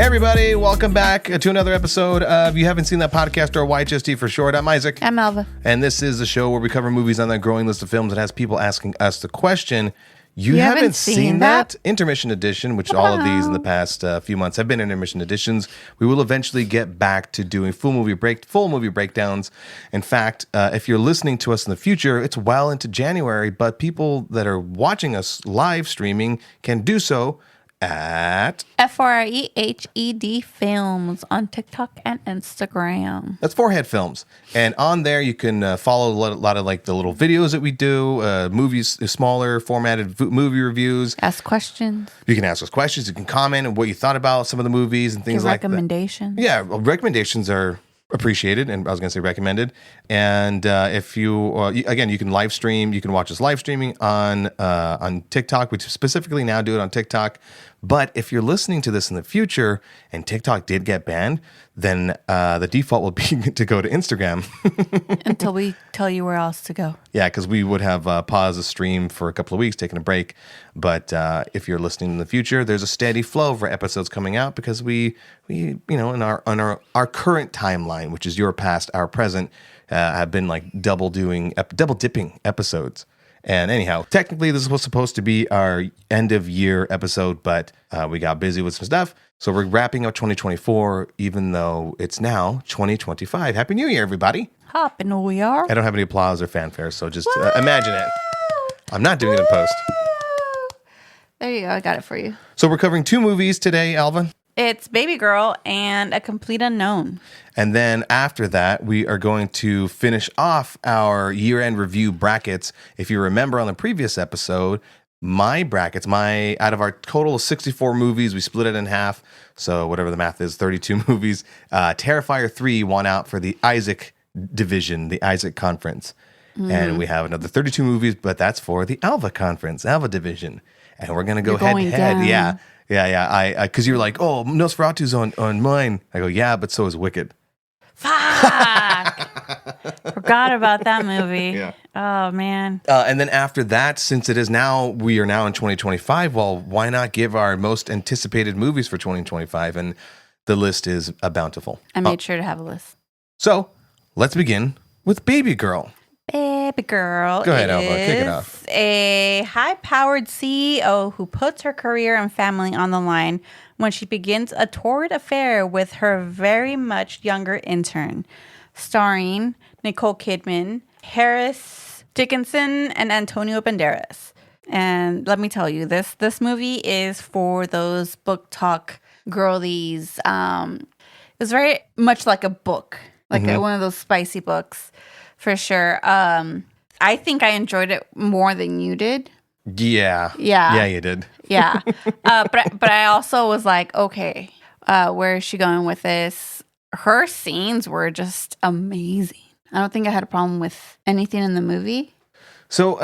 Hey everybody, welcome back to another episode of You Haven't Seen That Podcast, or YHST for short. I'm Isaac. I'm Alva. And this is the show where we cover movies on that growing list of films that has people asking us the question, you haven't seen that? Intermission edition, which all of these in the past few months have been intermission editions. We will eventually get back to doing full movie breakdowns. In fact, if you're listening to us in the future, it's well into January, but people that are watching us live streaming can do so at FREHED Films on TikTok and Instagram. That's Forehead Films. And on there, you can follow a lot of like the little videos that we do, movies, smaller formatted movie reviews. Ask questions. You can ask us questions. You can comment on what you thought about some of the movies and things like that. Recommendations. Yeah, well, recommendations are appreciated, and I was going to say recommended. And if you again, you can live stream. You can watch us live streaming on TikTok. We specifically now do it on TikTok. But if you're listening to this in the future and TikTok did get banned, then the default will be to go to Instagram. Until we tell you where else to go. Yeah, because we would have paused the stream for a couple of weeks, taking a break. But if you're listening in the future, there's a steady flow for episodes coming out because we in our current timeline, which is your past, our present, have been like double dipping episodes. And anyhow, technically this was supposed to be our end of year episode, but we got busy with some stuff. So we're wrapping up 2024, even though it's now 2025. Happy New Year, everybody. Happy New Year. I don't have any applause or fanfare, so just imagine it. I'm not doing it in post. There you go. I got it for you. So we're covering two movies today, Alvin. It's Babygirl and A Complete Unknown. And then after that, we are going to finish off our year-end review brackets. If you remember on the previous episode, my brackets, out of our total of 64 movies, we split it in half. So whatever the math is, 32 movies. Terrifier 3 won out for the Isaac division, the Isaac conference. And we have another 32 movies, but that's for the Alva conference, Alva division. And we're going to go head-to-head. Yeah. Yeah. Because you were like, oh, Nosferatu's on mine. I go, yeah, but so is Wicked. Fuck! Forgot about that movie. Yeah. Oh, man. And then after that, since we are now in 2025, well, why not give our most anticipated movies for 2025? And the list is bountiful. I made sure to have a list. So let's begin with Babygirl. Babygirl. Go ahead, Alva. Kick it off. A high-powered CEO who puts her career and family on the line when she begins a torrid affair with her very much younger intern, starring Nicole Kidman, Harris Dickinson, and Antonio Banderas. And let me tell you, this movie is for those book talk girlies. It's very much like a book, like one of those spicy books. For sure. I think I enjoyed it more than you did. Yeah. Yeah. Yeah, you did. Yeah. But I also was like, okay, where is she going with this? Her scenes were just amazing. I don't think I had a problem with anything in the movie. So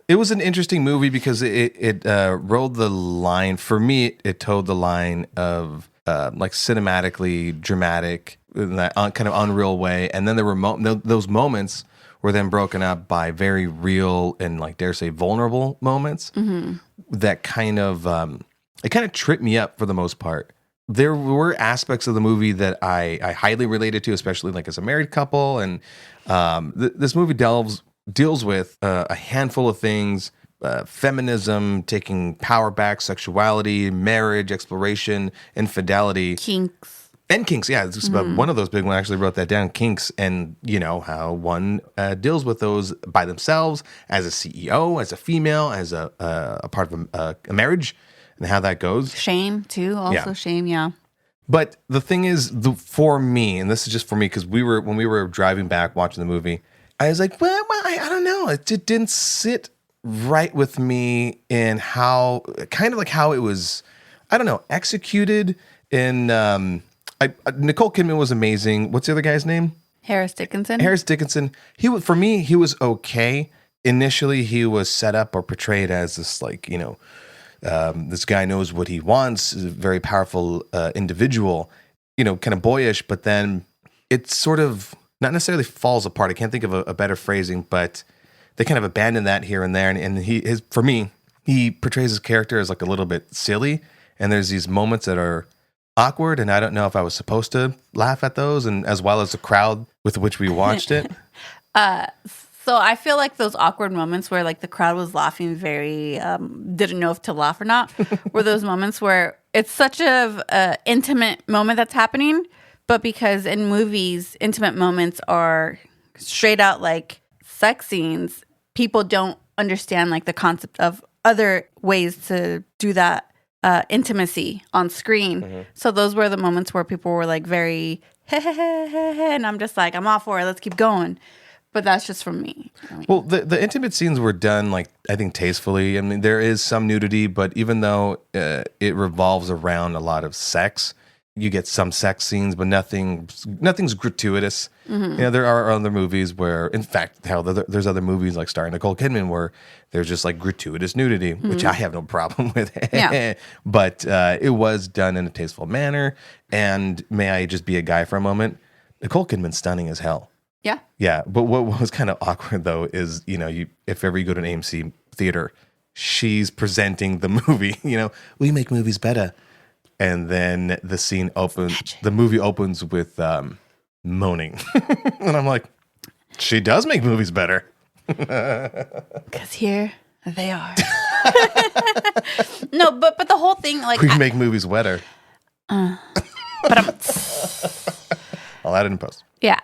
it was an interesting movie because it rode the line. For me, it towed the line of like cinematically dramatic in that kind of unreal way. And then there were those moments were then broken up by very real and, like, dare say, vulnerable moments that kind of it kind of tripped me up for the most part. There were aspects of the movie that I highly related to, especially like as a married couple. And this movie deals with a handful of things: feminism, taking power back, sexuality, marriage, exploration, infidelity, Kinks. And kinks, yeah. This is one of those big ones. I actually wrote that down, kinks, and you know how one deals with those by themselves, as a CEO, as a female, as a part of a marriage, and how that goes. Shame, too. Also shame, yeah. But the thing is, for me, and this is just for me, because when we were driving back watching the movie, I was like, well I don't know. It didn't sit right with me in how it was, I don't know, executed in... Nicole Kidman was amazing. What's the other guy's name? Harris Dickinson. For me, he was okay. Initially, he was set up or portrayed as this, like, you know, this guy knows what he wants, is a very powerful individual, you know, kind of boyish, but then it sort of not necessarily falls apart. I can't think of a better phrasing, but they kind of abandon that here and there. And for me, he portrays his character as like a little bit silly. And there's these moments that are awkward, and I don't know if I was supposed to laugh at those, and as well as the crowd with which we watched it. So I feel like those awkward moments where like the crowd was laughing very didn't know if to laugh or not were those moments where it's such a intimate moment that's happening, but because in movies intimate moments are straight out like sex scenes, people don't understand like the concept of other ways to do that intimacy on screen. So those were the moments where people were like very and I'm just like, I'm all for it, let's keep going. But that's just from me. I mean, Well, the intimate scenes were done, like, I think tastefully. I mean, there is some nudity, but even though it revolves around a lot of sex, you get some sex scenes, but nothing's gratuitous. You know, there are other movies where, in fact, hell, there's other movies like starring Nicole Kidman where there's just like gratuitous nudity, which I have no problem with. Yeah. But it was done in a tasteful manner. And may I just be a guy for a moment? Nicole Kidman's stunning as hell. yeah. Yeah, but what was kind of awkward though is, you know, if ever you go to an AMC theater, she's presenting the movie. You know, we make movies better, and then the movie opens with moaning, and I'm like, she does make movies better. Because here they are. No, but the whole thing, like, We make movies wetter. but I'll add it in post. yeah.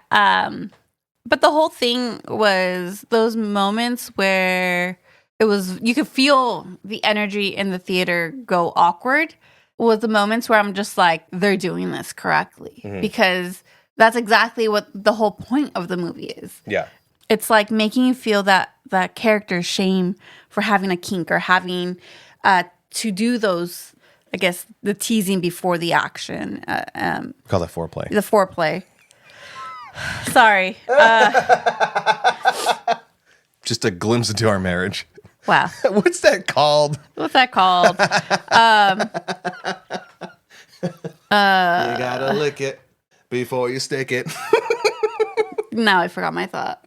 But the whole thing was those moments where you could feel the energy in the theater go awkward. Was the moments where I'm just like, they're doing this correctly, because that's exactly what the whole point of the movie is. Yeah. It's like making you feel that character's shame for having a kink or having to do those, I guess, the teasing before the action. Call that foreplay. The foreplay. Sorry. Just a glimpse into our marriage. Wow. What's that called? What's that called? You gotta lick it before you stick it. Now I forgot my thought.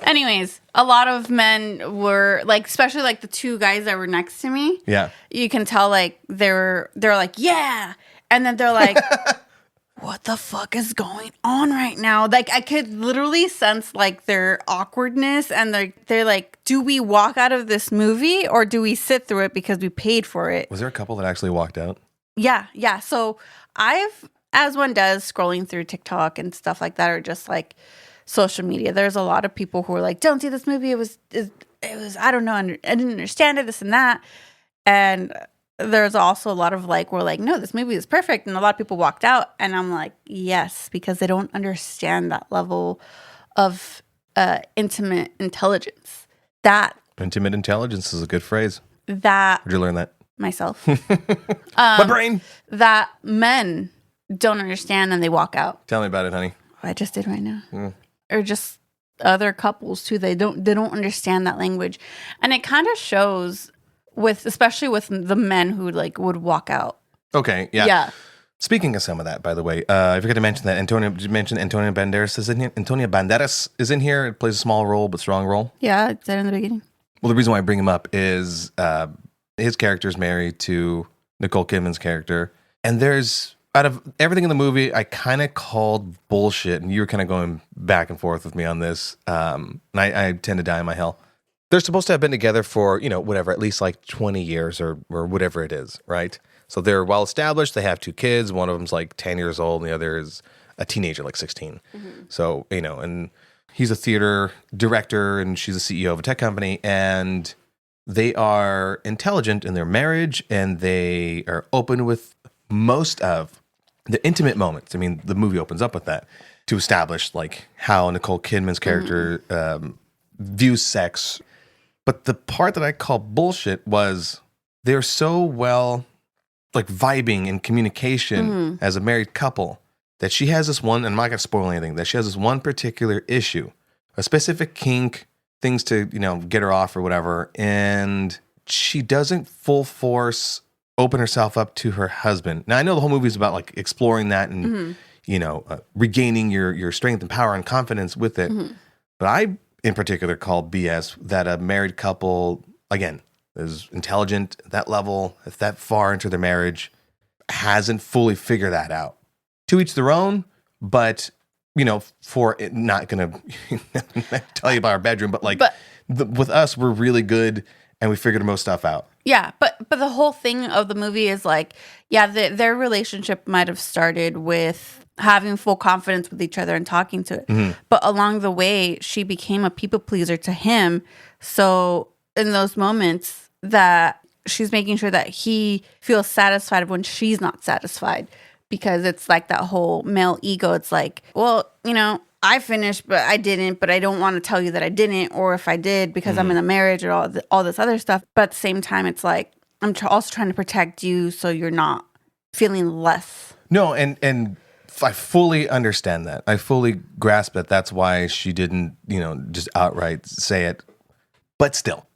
Anyways, a lot of men were like, especially like the two guys that were next to me. Yeah. You can tell like they're like, yeah. And then they're like, what the fuck is going on right now? Like I could literally sense like their awkwardness, and they're like, do we walk out of this movie or do we sit through it because we paid for it? Was there a couple that actually walked out? Yeah. So I've, as one does, scrolling through TikTok and stuff like that, or just like social media, there's a lot of people who are like, don't see this movie. It was I don't know. I didn't understand it, this and that. And there's also a lot of like, we're like, no, this movie is perfect. And a lot of people walked out. And I'm like, yes, because they don't understand that level of intimate intelligence. Intimate intelligence is a good phrase. That Where'd you learn that? myself. My brain. That men don't understand and they walk out. Tell me about it, honey. I just did right now. Or just other couples too. They don't understand that language. And it kind of shows especially with the men who like would walk out. Okay, yeah. Yeah. Speaking of some of that, by the way, I forgot to mention that Did you mention Antonio Banderas is in here? Antonio Banderas is in here. It plays a small role, but strong role. Yeah, it said in the beginning. Well, the reason why I bring him up is his character is married to Nicole Kidman's character. And there's, out of everything in the movie, I kind of called bullshit. And you were kind of going back and forth with me on this. And I tend to die in my hell. They're supposed to have been together for, whatever, at least like 20 years or whatever it is, right? So they're well established. They have two kids. One of them's like 10 years old, and the other is a teenager, like 16. So, and he's a theater director, and she's a CEO of a tech company, and they are intelligent in their marriage, and they are open with most of the intimate moments. I mean, the movie opens up with that to establish like how Nicole Kidman's character views sex. But the part that I call bullshit was they're so well like vibing in communication as a married couple that she has this one, and I'm not going to spoil anything, that she has this one particular issue, a specific kink, things to, get her off or whatever. And she doesn't full force open herself up to her husband. Now, I know the whole movie is about like exploring that and, regaining your strength and power and confidence with it. But I, in particular, call BS that a married couple, again, is intelligent at that level, at that far into their marriage. hasn't fully figured that out. To each their own, but for it, not gonna tell you about our bedroom, but with us, we're really good and we figured most stuff out. Yeah, but the whole thing of the movie is like, yeah, their relationship might have started with having full confidence with each other and talking to it. But along the way, she became a people pleaser to him. So in those moments that she's making sure that he feels satisfied when she's not satisfied, because it's like that whole male ego. It's like, well, I finished, but I didn't, but I don't want to tell you that I didn't, or if I did because I'm in a marriage or all this other stuff. But at the same time, it's like, I'm also trying to protect you so you're not feeling less. No, and I fully understand that. I fully grasp that. That's why she didn't, just outright say it. But still,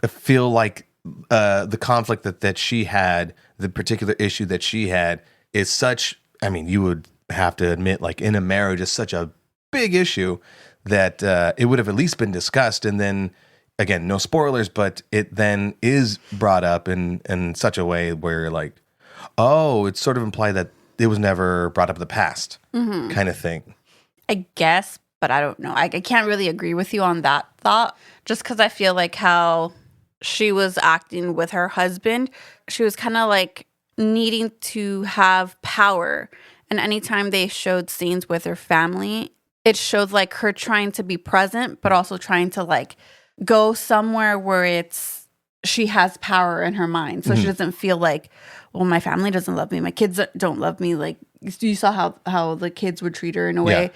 I feel like the conflict that she had, the particular issue that she had is such, you would have to admit, like in a marriage, is such a big issue that it would have at least been discussed. And then again, no spoilers, but it then is brought up in such a way where you're like, oh, it's sort of implied that it was never brought up in the past kind of thing. I guess, but I don't know. I can't really agree with you on that thought, just because I feel like how she was acting with her husband, she was kind of like needing to have power. And anytime they showed scenes with her family, it showed like her trying to be present, but also trying to like go somewhere where she has power in her mind. So she doesn't feel like, well, my family doesn't love me. My kids don't love me. Like you saw how the kids would treat her in a way.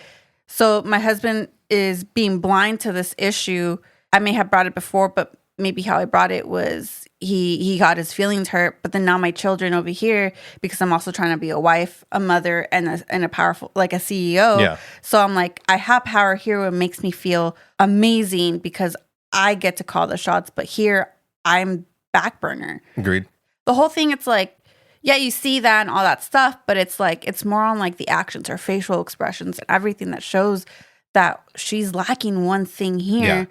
So my husband is being blind to this issue. I may have brought it before, but maybe how I brought it was he got his feelings hurt. But then now my children over here, because I'm also trying to be a wife, a mother, and a powerful, like a CEO. Yeah. So I'm like, I have power here. It makes me feel amazing because I get to call the shots. But here I'm back burner. Agreed. The whole thing, it's like, yeah, you see that and all that stuff, but it's like, it's more on like the actions, her facial expressions and everything that shows that she's lacking one thing here. Yeah.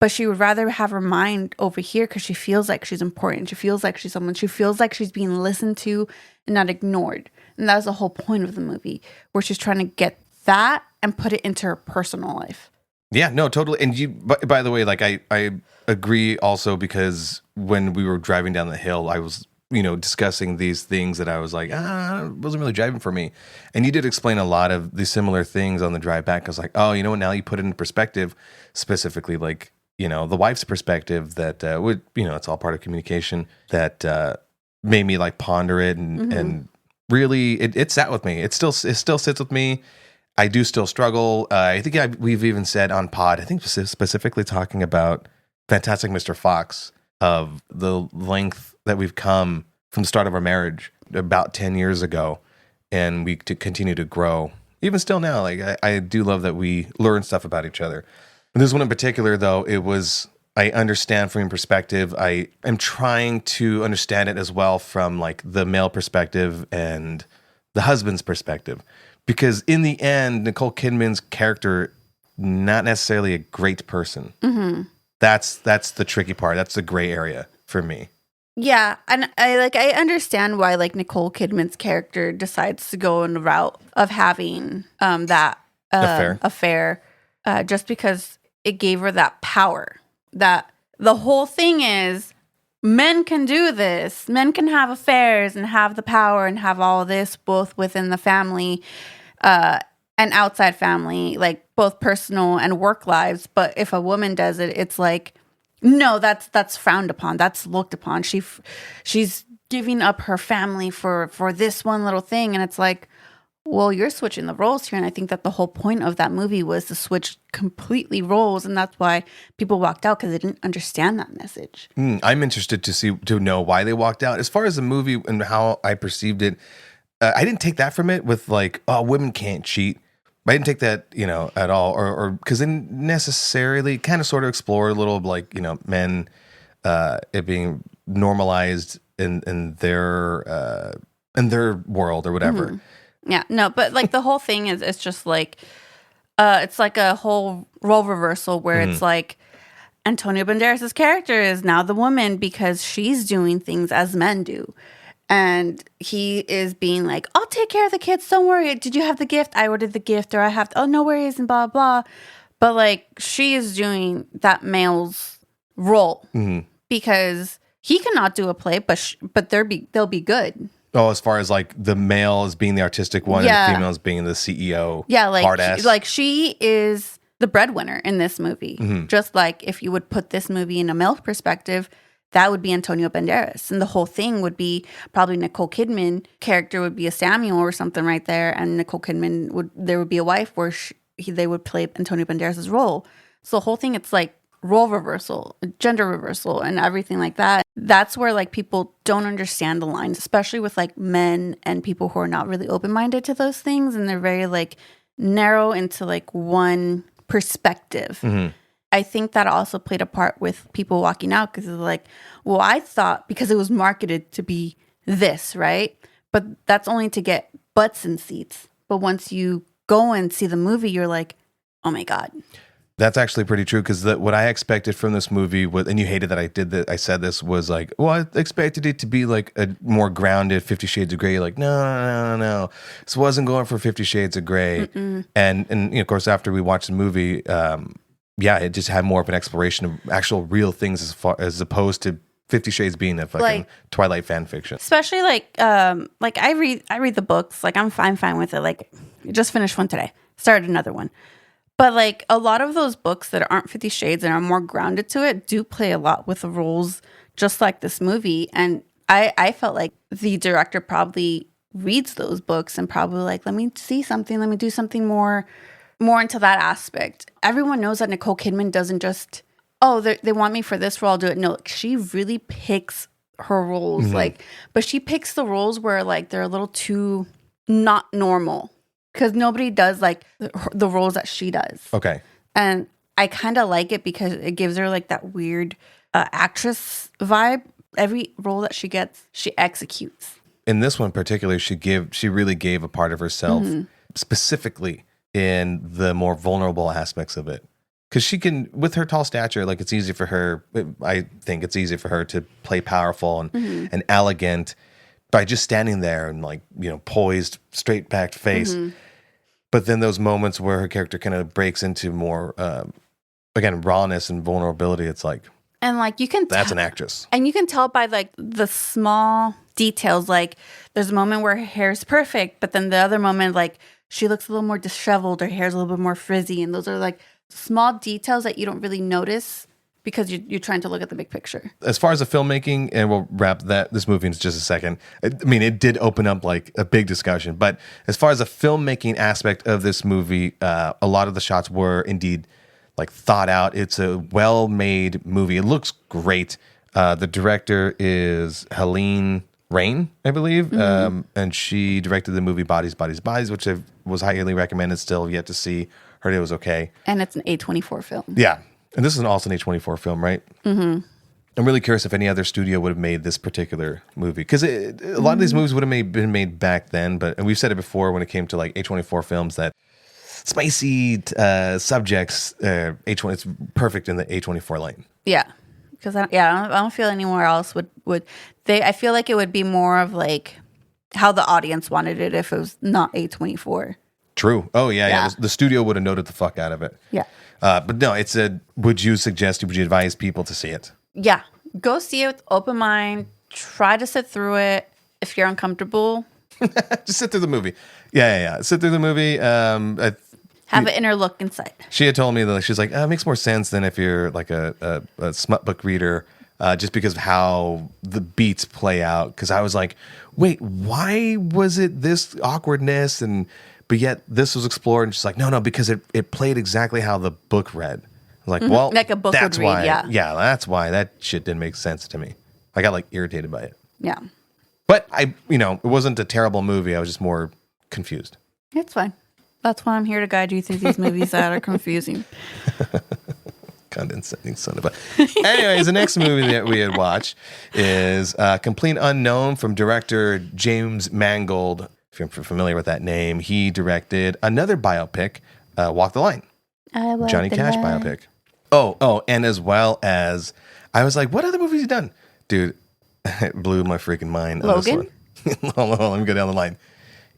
But she would rather have her mind over here because she feels like she's important. She feels like she's someone. She feels like she's being listened to and not ignored. And that was the whole point of the movie, where she's trying to get that and put it into her personal life. Yeah, no, totally. And you, by the way, like I agree also, because when we were driving down the hill, I was, discussing these things that I was like, it wasn't really driving for me. And you did explain a lot of the similar things on the drive back. I was like, oh, you know what? Now you put it in perspective, specifically like, the wife's perspective that would, it's all part of communication, that made me like ponder it and really it sat with me. It still sits with me. I do still struggle. I think we've even said on pod, I think specifically talking about Fantastic Mr. Fox, of the length that we've come from the start of our marriage about 10 years ago, and we to continue to grow. Even still now, like I do love that we learn stuff about each other. And this one in particular, though, I understand from your perspective. I am trying to understand it as well from like the male perspective and the husband's perspective. Because in the end, Nicole Kidman's character, not necessarily a great person. Mm-hmm. That's the tricky part. That's the gray area for me. Yeah, and I understand why like Nicole Kidman's character decides to go in the route of having that affair, just because it gave her that power. That the whole thing is, men can do this. Men can have affairs and have the power and have all of this both within the family and outside family, like both personal and work lives. But if a woman does it, it's like, no, that's frowned upon. That's looked upon. She's giving up her family for this one little thing. And it's like, well, you're switching the roles here. And I think that the whole point of that movie was to switch completely roles. And that's why people walked out, because they didn't understand that message. I'm interested to know why they walked out. As far as the movie and how I perceived it, I didn't take that from it with like, oh, women can't cheat. I didn't take that, at all, or because they didn't necessarily kind of sort of explore a little like, men, it being normalized in their world or whatever. Mm-hmm. Yeah, no, but like the whole thing is, it's just like, it's like a whole role reversal where it's like Antonio Banderas' character is now the woman because she's doing things as men do. And he is being like, I'll take care of the kids. Don't worry. Did you have the gift? I ordered the gift, or I have, oh, no worries, and blah, blah. But like, she is doing that male's role because he cannot do a play, but they'll be good. Oh, as far as like the male is being the artistic one and the female is being the CEO. Yeah, like, hard ass. like she is the breadwinner in this movie. Just like if you would put this movie in a male perspective, that would be Antonio Banderas. And the whole thing would be probably Nicole Kidman character would be a Samuel or something right there. And Nicole Kidman there would be a wife where they would play Antonio Banderas' role. So the whole thing, it's like role reversal, gender reversal, and everything like that. That's where like people don't understand the lines, especially with like men and people who are not really open-minded to those things. And they're very like narrow into like one perspective. I think that also played a part with people walking out because it's like, well, I thought because it was marketed to be this, right? But that's only to get butts in seats. But once you go and see the movie, you're like, oh my God. That's actually pretty true because what I expected from this movie was, and you hated that I said this, was like, well, I expected it to be like a more grounded 50 Shades of Grey. You're like, no. This wasn't going for 50 Shades of Grey. And you know, of course, after we watched the movie, it just had more of an exploration of actual real things as opposed to 50 Shades being a fucking like, Twilight fan fiction. Especially like I read the books. Like I'm fine with it. Like I just finished one today. Started another one. But like a lot of those books that aren't 50 Shades and are more grounded to it do play a lot with the roles, just like this movie. And I felt like the director probably reads those books and probably like, let me see something. Let me do something more into that aspect. Everyone knows that Nicole Kidman doesn't just, oh, they want me for this role, I'll do it. No, she really picks her roles. Like, but she picks the roles where like they're a little too not normal. Because nobody does like the roles that she does. Okay. And I kind of like it because it gives her like that weird actress vibe. Every role that she gets, she executes. In this one particularly, she really gave a part of herself specifically in the more vulnerable aspects of it. Because she can, with her tall stature, like it's easy for her, I think it's easy for her to play powerful and elegant by just standing there and like, you know, poised, straight backed face. But then those moments where her character kind of breaks into more, again, rawness and vulnerability, it's like, and like you can, that's an actress, and you can tell by like the small details. Like there's a moment where her hair is perfect, but then the other moment, like she looks a little more disheveled, her hair's a little bit more frizzy, and those are like small details that you don't really notice because you're trying to look at the big picture. As far as the filmmaking, and we'll wrap this movie in just a second. I mean, it did open up like a big discussion, but as far as the filmmaking aspect of this movie, a lot of the shots were indeed like thought out. It's a well-made movie. It looks great. The director is Helene Rain, I believe, and she directed the movie Bodies, which was highly recommended. Still yet to see. Heard it was okay. And it's an A24 film. Yeah. And this is also an A24 film, right? I'm really curious if any other studio would have made this particular movie. Because a lot of these movies would have been made back then. And we've said it before when it came to like A24 films that spicy subjects, A20, it's perfect in the A24 lane. Yeah. Because I don't feel anywhere else would I feel like it would be more of like how the audience wanted it if it was not A24. True. Oh, yeah. The studio would have noted the fuck out of it. Yeah. But no, would you advise people to see it? Yeah. Go see it with open mind. Try to sit through it. If you're uncomfortable, just sit through the movie. Yeah. Sit through the movie. Have an inner look inside. She had told me that she's like, it makes more sense than if you're like a smut book reader, just because of how the beats play out. Because I was like, wait, why was it this awkwardness? But yet this was explored, and she's like, no, because it played exactly how the book read. I was like, well, like a book that's would read, why, yeah, that's why that shit didn't make sense to me. I got like irritated by it. Yeah. But it wasn't a terrible movie. I was just more confused. It's fine. That's why I'm here to guide you through these movies that are confusing. Condescending son of a... Anyways, the next movie that we had watched is Complete Unknown from director James Mangold. If you're familiar with that name, he directed another biopic, Walk the Line. Johnny Cash biopic. Oh, and as well as, I was like, what other movies have you done? Dude, It blew my freaking mind. Logan? Hold on, let me go down the line.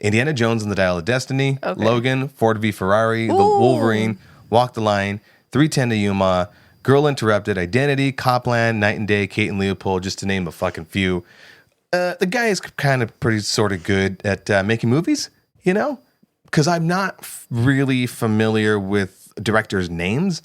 Indiana Jones and the Dial of Destiny, Okay. Logan, Ford v Ferrari, The Ooh. Wolverine, Walk the Line, 3:10 to Yuma, Girl Interrupted, Identity, Copland, Night and Day, Kate and Leopold, just to name a fucking few. The guy is kind of pretty sort of good at making movies, you know? Because I'm not really familiar with directors' names.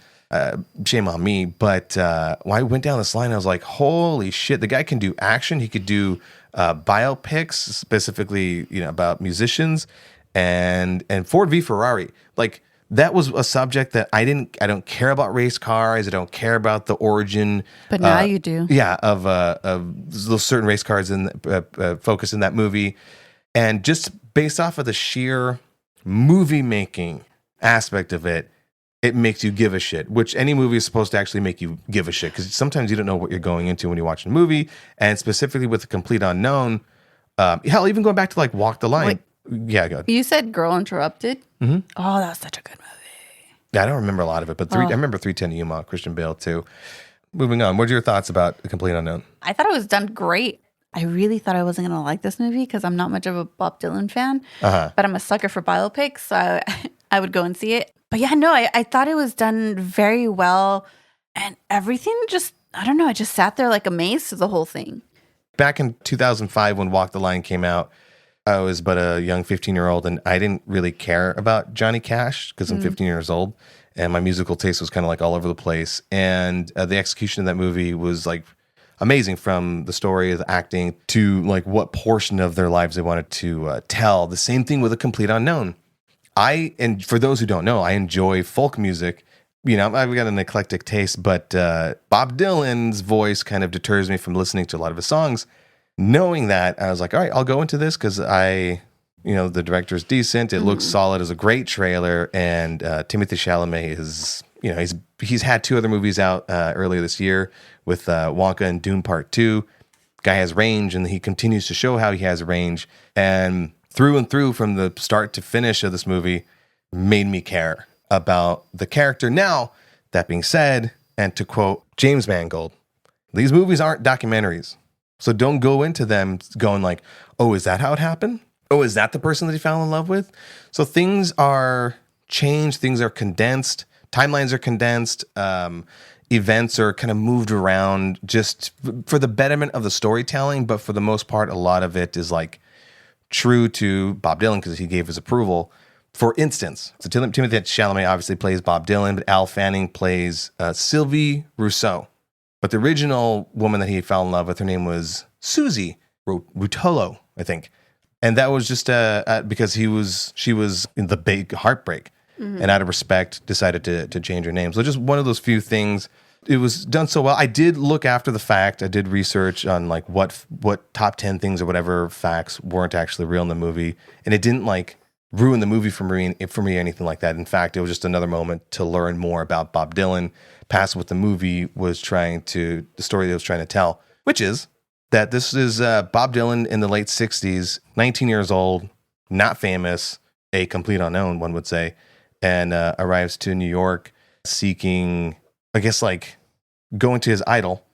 Shame on me. But when I went down this line, I was like, holy shit, the guy can do action. He could do biopics, specifically, about musicians, and Ford v Ferrari. Like, that was a subject that I don't care about race cars. I don't care about the origin. But now you do. Yeah, of those certain race cars in focus in that movie. And just based off of the sheer movie making aspect of it, it makes you give a shit, which any movie is supposed to actually make you give a shit, because sometimes you don't know what you're going into when you're watching a movie, and specifically with The Complete Unknown. Hell, even going back to like Walk the Line. Wait. Yeah, go ahead. You said Girl Interrupted? Mm-hmm. Oh, that was such a good movie. Yeah, I don't remember a lot of it, but I remember 3:10 to Yuma, Christian Bale too. Moving on, what are your thoughts about The Complete Unknown? I thought it was done great. I really thought I wasn't going to like this movie because I'm not much of a Bob Dylan fan, but I'm a sucker for biopics, so I would go and see it. But yeah, no, I thought it was done very well, and everything just, I don't know, I just sat there like amazed to the whole thing. Back in 2005 when Walk the Line came out, I was but a young 15-year-old, and I didn't really care about Johnny Cash because I'm 15 years old, and my musical taste was kind of like all over the place. And the execution of that movie was like amazing, from the story, the acting, to like what portion of their lives they wanted to tell. The same thing with A Complete Unknown. And for those who don't know, I enjoy folk music. I've got an eclectic taste, but Bob Dylan's voice kind of deters me from listening to a lot of his songs. Knowing that, I was like, all right, I'll go into this because the director's decent. It looks solid. It's a great trailer. And Timothée Chalamet is, he's had 2 other movies out earlier this year with Wonka and Dune Part 2. Guy has range, and he continues to show how he has range. And through, from the start to finish of this movie, made me care about the character. Now, that being said, and to quote James Mangold, these movies aren't documentaries. So don't go into them going like, oh, is that how it happened? Oh, is that the person that he fell in love with? So things are changed. Things are condensed. Timelines are condensed. Events are kind of moved around just for the betterment of the storytelling. But for the most part, a lot of it is like true to Bob Dylan because he gave his approval. For instance, so Timothée Chalamet obviously plays Bob Dylan, but Al Fanning plays Sylvie Rousseau. But the original woman that he fell in love with, her name was Susie Rutolo, I think. And that was just because she was in the big heartbreak. And out of respect, decided to change her name. So just one of those few things. It was done so well. I did look after the fact. I did research on like what top 10 things or whatever facts weren't actually real in the movie. And it didn't like ruin the movie for me or anything like that. In fact, it was just another moment to learn more about Bob Dylan, past what the movie the story that it was trying to tell, which is that this is Bob Dylan in the late 60s, 19 years old, not famous, a complete unknown, one would say, and arrives to New York seeking, I guess, like going to his idol,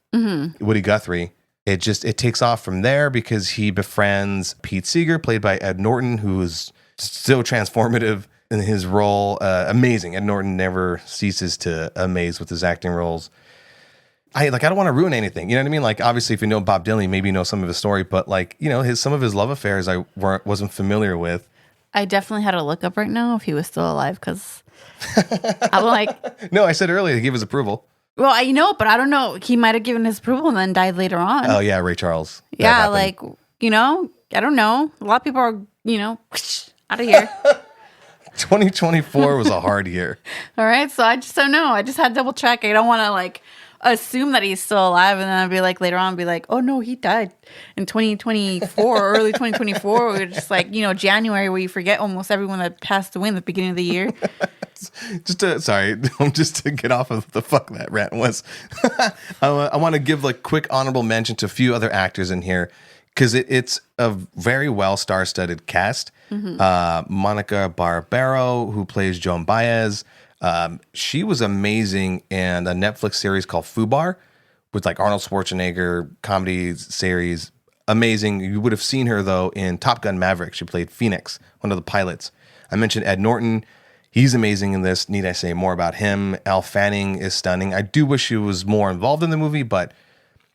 Woody Guthrie. It takes off from there because he befriends Pete Seeger, played by Ed Norton, who is so transformative in his role. Amazing. Ed Norton never ceases to amaze with his acting roles. I don't want to ruin anything. You know what I mean? Like, obviously, if you know Bob Dylan, maybe you know some of his story, but like, some of his love affairs I wasn't familiar with. I definitely had to look up right now if he was still alive because I'm like... No, I said earlier he gave his approval. Well, I know, but I don't know. He might have given his approval and then died later on. Oh, yeah, Ray Charles. Yeah, like, I don't know. A lot of people are, out of here. 2024 was a hard year. All right, so I just don't know. I just had to double check. I don't want to like assume that he's still alive, and then I'd be like later on, be like, oh no, he died in 2024, early 2024. We're just like January, where you forget almost everyone that passed away in the beginning of the year. Just to get off of the fuck that rant was. I want to give like quick honorable mention to a few other actors in here, because it's a very well star-studded cast. Monica Barbero, who plays Joan Baez, she was amazing in a Netflix series called Fubar, with like Arnold Schwarzenegger comedy series. Amazing. You would have seen her though in Top Gun Maverick. She played Phoenix, one of the pilots. I mentioned Ed Norton. He's amazing in this. Need I say more about him? Elle Fanning is stunning. I do wish she was more involved in the movie, but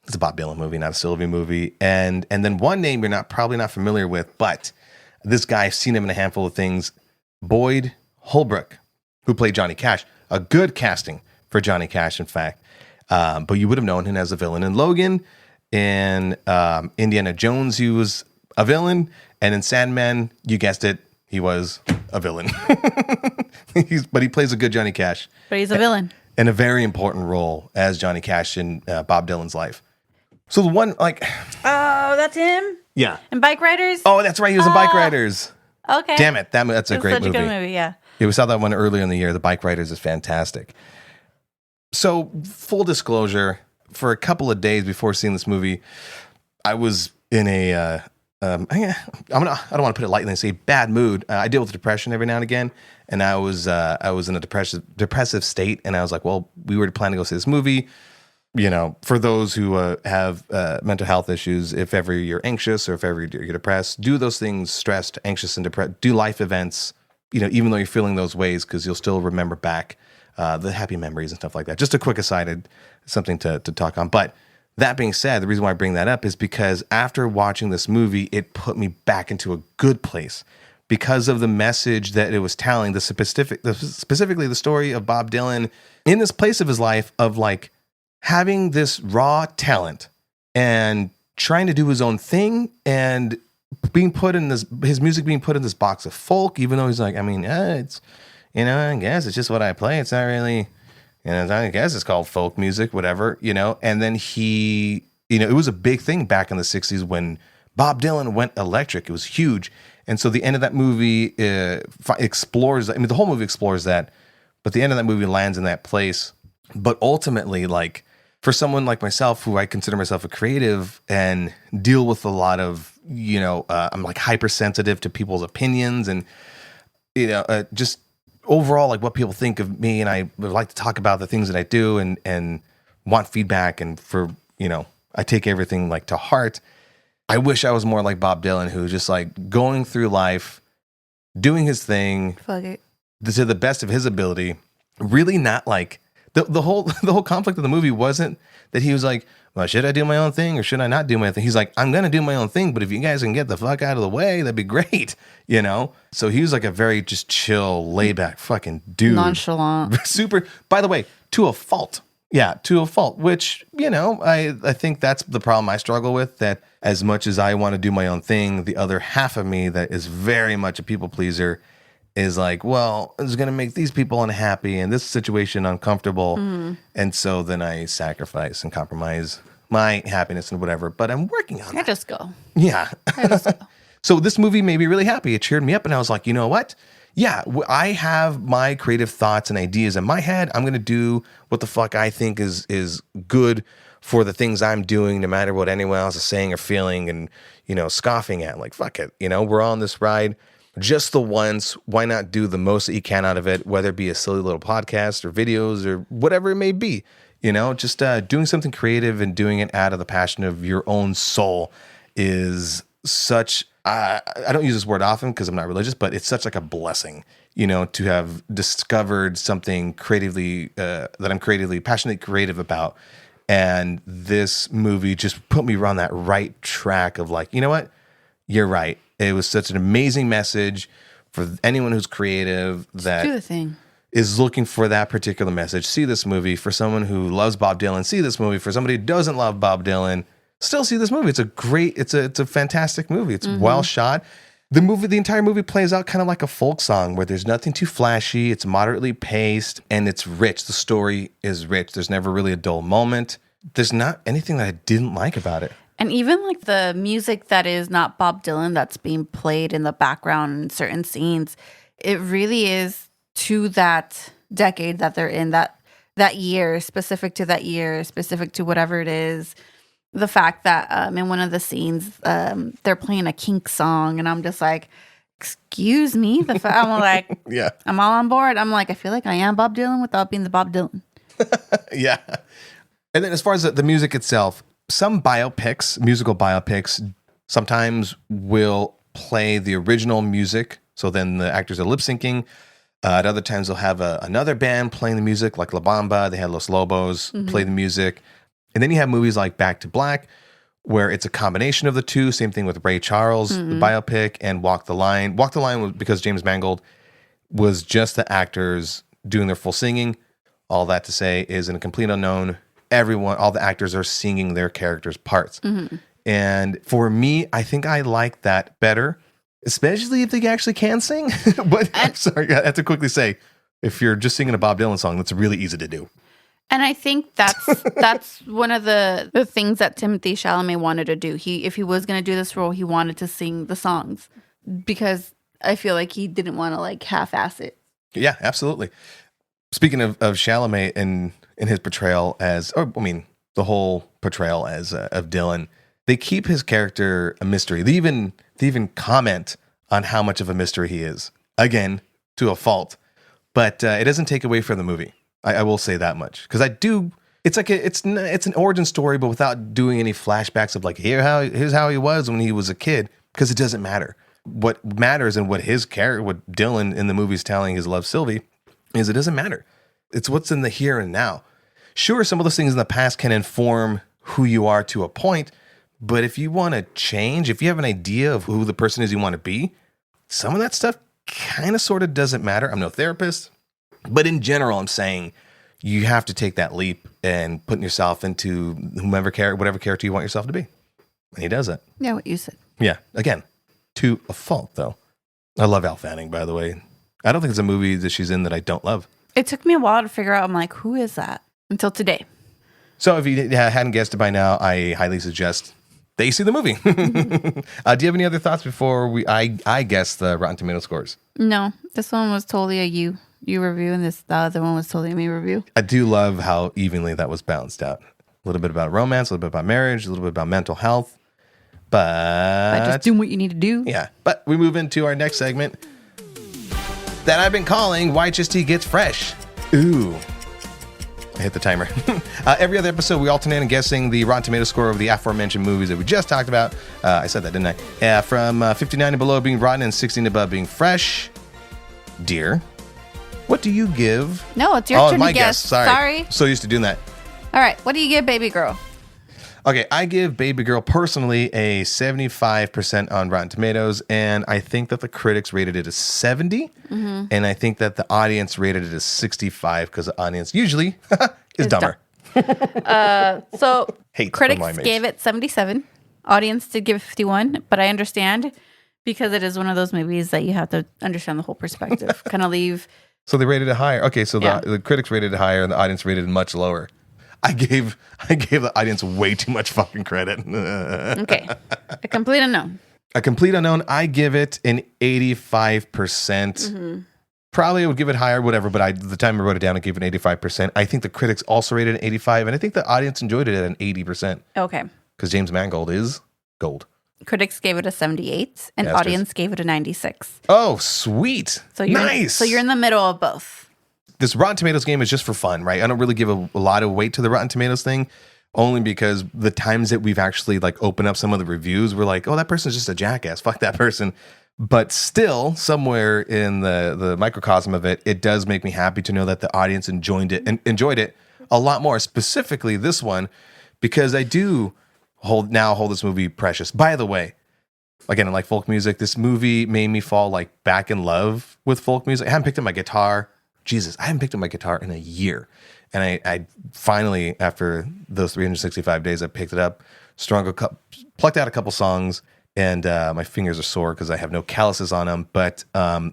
it's a Bob Dylan movie, not a Sylvie movie. And then one name you're probably not familiar with, but this guy, I've seen him in a handful of things. Boyd Holbrook, who played Johnny Cash. A good casting for Johnny Cash, in fact. But you would have known him as a villain in Logan. In Indiana Jones, he was a villain. And in Sandman, you guessed it, he was a villain. But he plays a good Johnny Cash. But he's a villain. And a very important role as Johnny Cash in Bob Dylan's life. So the one, like... Oh, that's him? Yeah. And Bike Riders? Oh, that's right. He was in Bike Riders. Okay. Damn it. That's a great movie. Such a good movie, yeah. Yeah, we saw that one earlier in the year. The Bike Riders is fantastic. So, full disclosure, for a couple of days before seeing this movie, I was in a, I don't want to put it lightly and say bad mood. I deal with depression every now and again, and I was in a depressive state, and I was like, well, we were planning to go see this movie. You know, for those who have mental health issues, if ever you're anxious or if ever you're depressed, do those things, stressed, anxious, and depressed. Do life events, you know, even though you're feeling those ways, because you'll still remember back the happy memories and stuff like that. Just a quick aside, something to talk on. But that being said, the reason why I bring that up is because after watching this movie, it put me back into a good place because of the message that it was telling, specifically the story of Bob Dylan in this place of his life of like, having this raw talent and trying to do his own thing and being put in his music being put in this box of folk, even though he's like, I mean, it's, you know, I guess it's just what I play. It's not really, you know, I guess it's called folk music, whatever, you know. And then he, you know, it was a big thing back in the 60s when Bob Dylan went electric. It was huge. And so the end of that movie explores, I mean, the whole movie explores that, but the end of that movie lands in that place. But ultimately, like, for someone like myself, who I consider myself a creative and deal with a lot of, you know, I'm like hypersensitive to people's opinions and, you know, just overall like what people think of me. And I would like to talk about the things that I do and want feedback. And for, you know, I take everything like to heart. I wish I was more like Bob Dylan, who's just like going through life, doing his thing to the best of his ability, really not like, The whole conflict of the movie wasn't that he was like, well, should I do my own thing or should I not do my own thing? He's like, I'm going to do my own thing, but if you guys can get the fuck out of the way, that'd be great, you know? So he was like a very just chill, laid back fucking dude. Nonchalant. Super, by the way, to a fault. Yeah, to a fault, which, you know, I think that's the problem I struggle with, that as much as I want to do my own thing, the other half of me that is very much a people pleaser is like, well, it's going to make these people unhappy and this situation uncomfortable. And so then I sacrifice and compromise my happiness and whatever, but I'm working on I just go. Yeah. So this movie made me really happy. It cheered me up and I was like, you know what? Yeah, I have my creative thoughts and ideas in my head. I'm going to do what the fuck I think is good for the things I'm doing, no matter what anyone else is saying or feeling and, you know, scoffing at. Like, fuck it. You know, we're on this ride just the once. Why not do the most that you can out of it, whether it be a silly little podcast or videos or whatever it may be, you know, just doing something creative and doing it out of the passion of your own soul is such, I don't use this word often because I'm not religious, but it's such like a blessing, you know, to have discovered something creatively, that I'm creatively, passionately creative about. And this movie just put me on that right track of like, you know what? You're right. It was such an amazing message for anyone who's creative that Do the thing. is looking for that particular message. See this movie. For someone who loves Bob Dylan, see this movie. For somebody who doesn't love Bob Dylan, still see this movie. It's a great, it's a fantastic movie. It's well shot. The entire movie plays out kind of like a folk song where there's nothing too flashy. It's moderately paced and it's rich. The story is rich. There's never really a dull moment. There's not anything that I didn't like about it. And even like the music that is not Bob Dylan that's being played in the background in certain scenes, it really is to that decade that they're in, that year, specific to that year, specific to whatever it is. The fact that in one of the scenes, they're playing a Kink song, and I'm just like, excuse me? I'm like, Yeah. I'm all on board. I'm like, I feel like I am Bob Dylan without being the Bob Dylan. Yeah. And then as far as the music itself, some musical biopics, sometimes will play the original music. So then the actors are lip syncing. At other times, they'll have another band playing the music, like La Bamba. They had Los Lobos play the music. And then you have movies like Back to Black, where it's a combination of the two. Same thing with Ray Charles, the biopic, and Walk the Line. Walk the Line was because James Mangold was just the actors doing their full singing. All that to say is in a complete unknown, all the actors are singing their characters' parts. And for me, I think I like that better, especially if they actually can sing. But I'm sorry, I have to quickly say, if you're just singing a Bob Dylan song, that's really easy to do. And I think that's one of the things that Timothée Chalamet wanted to do. If he was going to do this role, he wanted to sing the songs because I feel like he didn't want to like half-ass it. Yeah, absolutely. Speaking of Chalamet and his portrayal the whole portrayal as of Dylan, they keep his character a mystery. They even comment on how much of a mystery he is. Again, to a fault, but it doesn't take away from the movie. I will say that much because it's like it's an origin story, but without doing any flashbacks of like here's how he was when he was a kid, because it doesn't matter. What matters and what Dylan in the movie is telling his love Sylvie is it doesn't matter. It's what's in the here and now. Sure, some of those things in the past can inform who you are to a point, but if you want to change, if you have an idea of who the person is you want to be, some of that stuff kind of sort of doesn't matter. I'm no therapist, but in general, I'm saying you have to take that leap and put yourself into whatever character you want yourself to be. And he does it. Yeah, what you said. Yeah, again, to a fault, though. I love Elle Fanning, by the way. I don't think there's a movie that she's in that I don't love. It took me a while to figure out, I'm like, who is that? Until today. So if you hadn't guessed it by now, I highly suggest that you see the movie. Do you have any other thoughts before I guess the Rotten Tomato scores? No, this one was totally a you review, and the other one was totally a me review. I do love how evenly that was balanced out. A little bit about romance, a little bit about marriage, a little bit about mental health. But just doing what you need to do. Yeah, but we move into our next segment that I've been calling Why HST Gets Fresh. Ooh. I hit the timer. Every other episode, we alternate in guessing the Rotten Tomato score of the aforementioned movies that we just talked about. I said that, didn't I? From 59 and below being rotten and 16 and above being fresh. Dear, what do you give? No, it's your turn my to guess. Sorry. So used to doing that. All right, what do you give Babygirl? Okay, I give Babygirl personally a 75% on Rotten Tomatoes, and I think that the critics rated it as 70, and I think that the audience rated it as 65 because the audience usually is dumber. So Hate critics gave it 77, audience did give it 51, but I understand because it is one of those movies that you have to understand the whole perspective, kind of leave. So they rated it higher. Okay, so the critics rated it higher, and the audience rated it much lower. I gave the audience way too much fucking credit. Okay. A complete unknown. A complete unknown, I give it an 85%. Probably would give it higher, whatever, but the time I wrote it down, I gave it an 85%. I think the critics also rated it an 85, and I think the audience enjoyed it at an 80%. Okay. Because James Mangold is gold. Critics gave it a 78, and audience gave it a 96. Oh, sweet. So nice. So you're in the middle of both. This Rotten Tomatoes game is just for fun, right? I don't really give a lot of weight to the Rotten Tomatoes thing, only because the times that we've actually like opened up some of the reviews, we're like, oh, that person's just a jackass. Fuck that person. But still, somewhere in the microcosm of it, it does make me happy to know that the audience enjoyed it a lot more. Specifically, this one, because I do hold this movie precious. By the way, again, I like folk music. This movie made me fall like back in love with folk music. I haven't picked up my guitar. Jesus, I haven't picked up my guitar in a year. And I finally, after those 365 days, I picked it up, plucked out a couple songs, and my fingers are sore because I have no calluses on them. But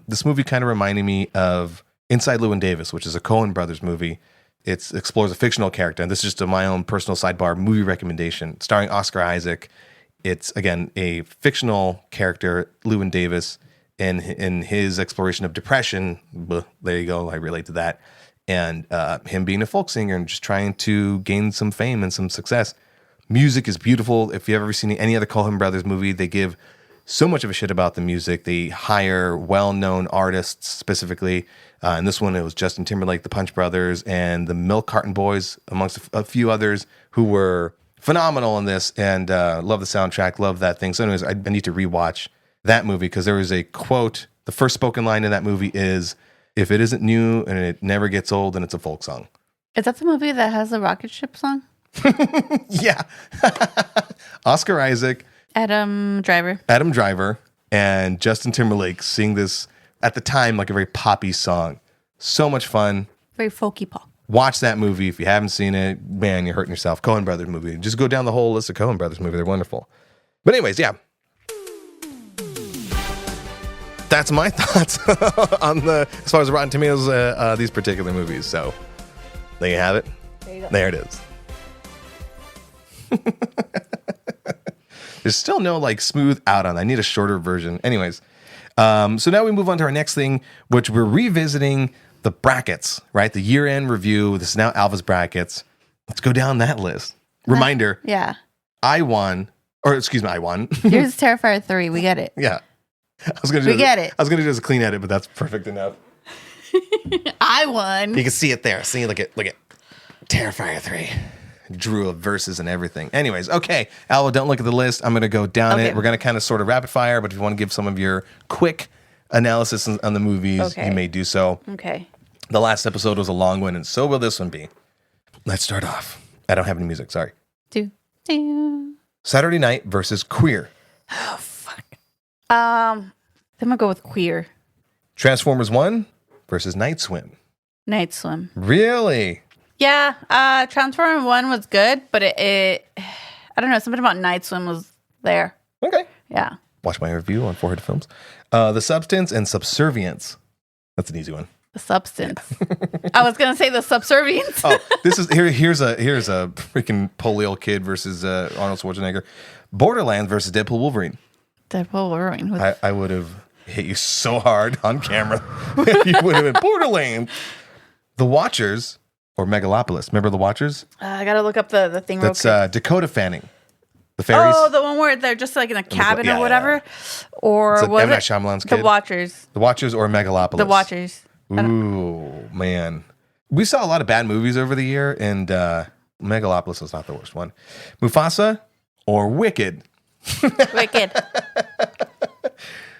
this movie kind of reminded me of Inside Llewyn Davis, which is a Coen Brothers movie. It explores a fictional character, and this is just my own personal sidebar movie recommendation, starring Oscar Isaac. It's, again, a fictional character, Llewyn Davis, in his exploration of depression. There you go. I relate to that. And him being a folk singer and just trying to gain some fame and some success. Music is beautiful. If you've ever seen any other Coen Brothers movie, they give so much of a shit about the music. They hire well-known artists specifically. In this one, it was Justin Timberlake, the Punch Brothers, and the Milk Carton Boys, amongst a few others who were phenomenal in this, and love the soundtrack, love that thing. So anyways, I need to rewatch that movie because there was a quote. The first spoken line in that movie is, "If it isn't new and it never gets old, then it's a folk song." Is that the movie that has the rocket ship song? Yeah. Oscar Isaac, Adam Driver, and Justin Timberlake sing this at the time like a very poppy song. So much fun. very folky pop. Watch that movie if you haven't seen it. Man, you're hurting yourself. Coen Brothers movie. Just go down the whole list of Coen Brothers movie. They're wonderful. But anyways, yeah. That's my thoughts on as far as Rotten Tomatoes, these particular movies. So there you have it. There you go. There it is. There's still no like smooth out on. I need a shorter version. Anyways, so now we move on to our next thing, which we're revisiting the brackets, right? The year-end review. This is now Alva's brackets. Let's go down that list. Reminder. Yeah. I won. Yours is Terrifier 3. We get it. Yeah. I was gonna do get it. I was gonna do it as a clean edit, but that's perfect enough. I won. You can see it there. See, look at Terrifier 3. Drew of verses and everything. Anyways, okay. Alva, don't look at the list. I'm gonna go down it. We're gonna kind of sort of rapid fire, but if you want to give some of your quick analysis on the movies, you may do so. Okay. The last episode was a long one, and so will this one be. Let's start off. I don't have any music, sorry. Saturday Night versus Queer. Oh, fuck. I'm gonna go with Queer. Transformers 1 versus Night Swim. Night Swim. Really? Yeah. Transformers 1 was good, but it I don't know, something about Night Swim was there. Okay. Yeah. Watch my review on Forehead Films. The Substance and Subservience. That's an easy one. The Substance. I was gonna say the Subservience. Oh, this is here's a freaking polio kid versus Arnold Schwarzenegger. Borderlands versus Deadpool Wolverine. Deadpool Wolverine. I would have hit you so hard on camera. You would have been Borderlands. The Watchers or Megalopolis. Remember The Watchers? I gotta look up the thing real quick. That's Dakota Fanning. The fairies. Oh, the one where they're just like in a cabin or whatever. Yeah. Or it's was M. Night it Shyamalan's kid. The Watchers? The Watchers or Megalopolis? The Watchers. Ooh, man. We saw a lot of bad movies over the year, and Megalopolis was not the worst one. Mufasa or Wicked? Wicked.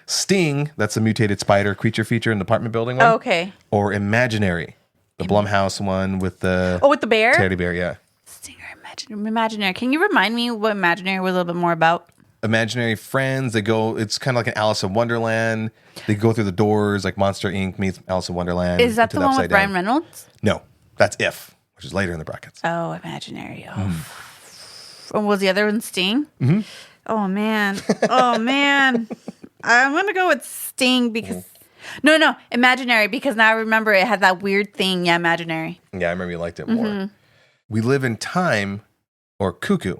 Sting, that's a mutated spider creature feature in the apartment building one. Oh, okay. Or Imaginary, the Blumhouse one with the... Oh, with the bear? Teddy bear, yeah. Sting or Imaginary. Can you remind me what Imaginary was a little bit more about? Imaginary friends, it's kind of like an Alice in Wonderland. They go through the doors, like Monster Inc. meets Alice in Wonderland. Is that the one with Ryan Reynolds? No, that's If, which is later in the brackets. Oh, Imaginary. Oh. And was the other one Sting? Mm-hmm. Oh, man. I'm going to go with Sting because... No, Imaginary, because now I remember it had that weird thing. Yeah, Imaginary. Yeah, I remember you liked it more. We Live in Time or Cuckoo.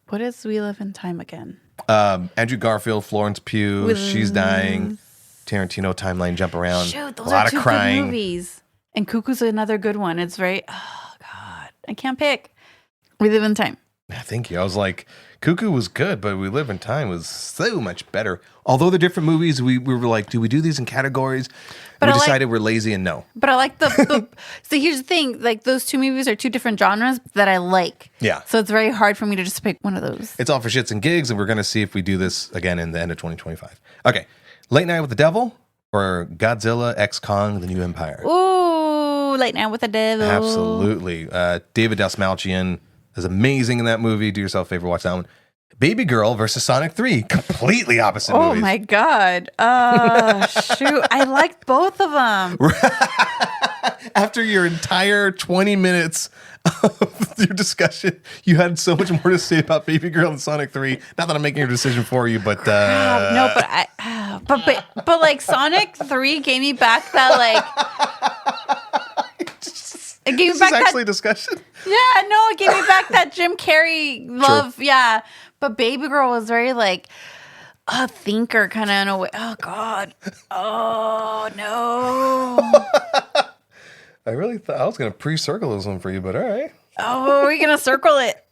What is We Live in Time again? Andrew Garfield, Florence Pugh, She's Dying, Tarantino timeline jump around. Shoot, those a lot are two of crying. Good movies. And Cuckoo's another good one. It's very, oh God, I can't pick. We Live in Time. Thank you. I was like, Cuckoo was good, but We Live in Time was so much better. Although they're different movies, we were like, do we do these in categories? But we decided we're lazy and no. But I like the so here's the thing, like those two movies are two different genres that I like. Yeah. So it's very hard for me to just pick one of those. It's all for shits and gigs, and we're going to see if we do this again in the end of 2025. Okay. Late Night with the Devil or Godzilla X Kong, The New Empire? Ooh, Late Night with the Devil. Absolutely. David Dastmalchian is amazing in that movie. Do yourself a favor, watch that one. Babygirl versus Sonic 3. Completely opposite movies. Oh my God. Shoot. I liked both of them. After your entire 20 minutes of your discussion, you had so much more to say about Babygirl and Sonic 3. Not that I'm making your decision for you, but... no, but like Sonic 3 gave me back that like... It gave me back actually a discussion. Yeah, no, it gave me back that Jim Carrey love. True. Yeah, but Babygirl was very like a thinker kind of in a way. Oh God. Oh no. I really thought I was gonna pre-circle this one for you, but all right. Oh, are we gonna circle it?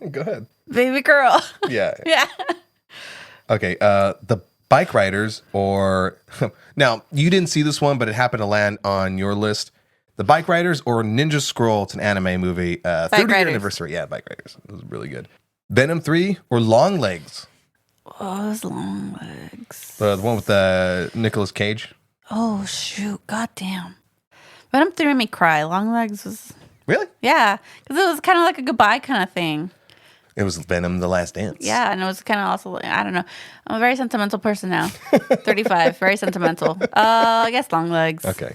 Go ahead. Babygirl. Yeah. Yeah. Okay. The Bike Riders or... Now, you didn't see this one, but it happened to land on your list. The Bike Riders or Ninja Scroll. It's an anime movie. 30-year anniversary. Yeah, Bike Riders. It was really good. Venom 3 or Long Legs? Oh, it's Long Legs. The one with Nicolas Cage. Oh, shoot. Goddamn. Venom 3 made me cry. Long Legs was... Really? Yeah. Because it was kind of like a goodbye kind of thing. It was Venom: The Last Dance. Yeah, and it was kind of also, I don't know. I'm a very sentimental person now. 35, very sentimental. I guess Long Legs. Okay.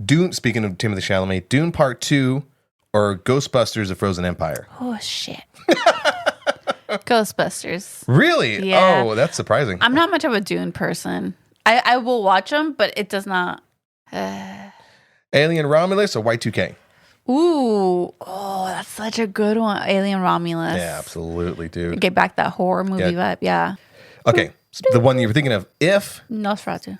Dune, speaking of Timothée Chalamet, Dune Part 2 or Ghostbusters: The Frozen Empire? Oh, shit. Ghostbusters. Really? Yeah. Oh, that's surprising. I'm not much of a Dune person. I will watch them, but it does not. Alien Romulus or Y2K? Ooh. Oh, that's such a good one. Alien Romulus. Yeah, absolutely, dude. Get back that horror movie vibe. Yeah. Okay. So the one you were thinking of, If... Nosferatu.